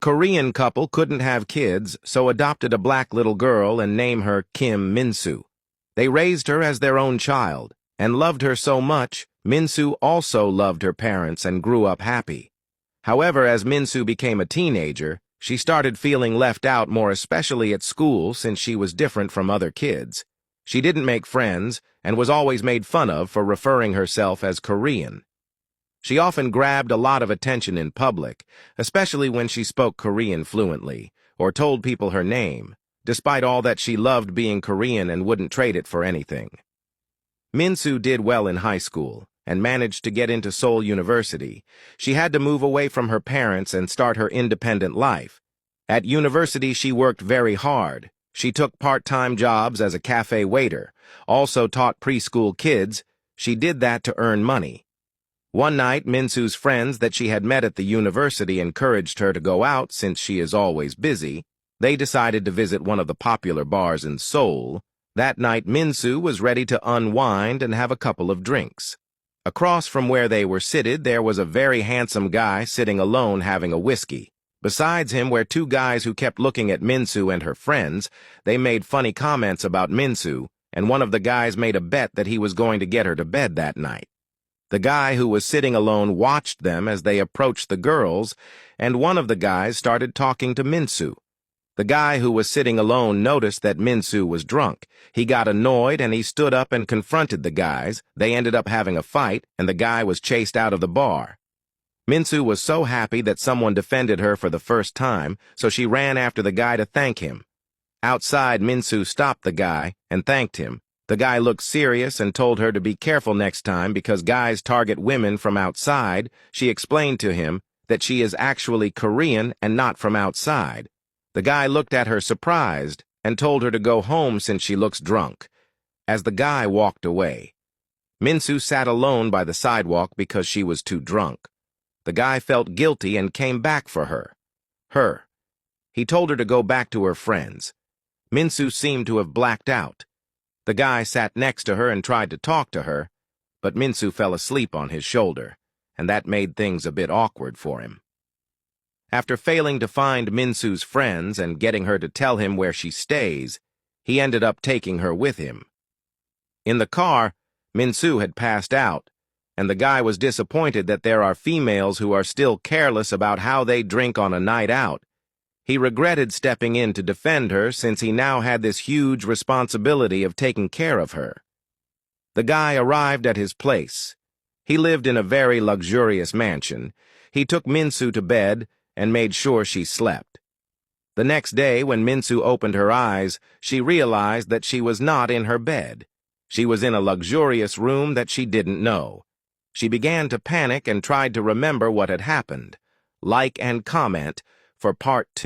Korean couple couldn't have kids, so adopted a black little girl and named her Kim Min-soo. They raised her as their own child, and loved her so much, Min-soo also loved her parents and grew up happy. However, as Min-soo became a teenager, she started feeling left out, more especially at school, since she was different from other kids. She didn't make friends and was always made fun of for referring herself as Korean. She often grabbed a lot of attention in public, especially when she spoke Korean fluently, or told people her name, despite all that she loved being Korean and wouldn't trade it for anything. Min-soo did well in high school and managed to get into Seoul University. She had to move away from her parents and start her independent life. At university, she worked very hard. She took part-time jobs as a cafe waiter, also taught preschool kids. She did that to earn money. One night, Min-soo's friends that she had met at the university encouraged her to go out since she is always busy. They decided to visit one of the popular bars in Seoul. That night, Min-soo was ready to unwind and have a couple of drinks. Across from where they were seated, there was a very handsome guy sitting alone having a whiskey. Besides him were two guys who kept looking at Min-soo and her friends. They made funny comments about Min-soo, and one of the guys made a bet that he was going to get her to bed that night. The guy who was sitting alone watched them as they approached the girls, and one of the guys started talking to Min-soo. The guy who was sitting alone noticed that Min-soo was drunk. He got annoyed and he stood up and confronted the guys. They ended up having a fight, and the guy was chased out of the bar. Min-soo was so happy that someone defended her for the first time, so she ran after the guy to thank him. Outside, Min-soo stopped the guy and thanked him. The guy looked serious and told her to be careful next time because guys target women from outside. She explained to him that she is actually Korean and not from outside. The guy looked at her surprised and told her to go home since she looks drunk. As the guy walked away, Min-soo sat alone by the sidewalk because she was too drunk. The guy felt guilty and came back for her. He told her to go back to her friends. Min-soo seemed to have blacked out. The guy sat next to her and tried to talk to her, but Min-soo fell asleep on his shoulder, and that made things a bit awkward for him. After failing to find Min-soo's friends and getting her to tell him where she stays, he ended up taking her with him. In the car, Min-soo had passed out, and the guy was disappointed that there are females who are still careless about how they drink on a night out. He regretted stepping in to defend her since he now had this huge responsibility of taking care of her. The guy arrived at his place. He lived in a very luxurious mansion. He took Min-soo to bed and made sure she slept. The next day, when Min-soo opened her eyes, she realized that she was not in her bed. She was in a luxurious room that she didn't know. She began to panic and tried to remember what had happened. Like and comment for Part 2.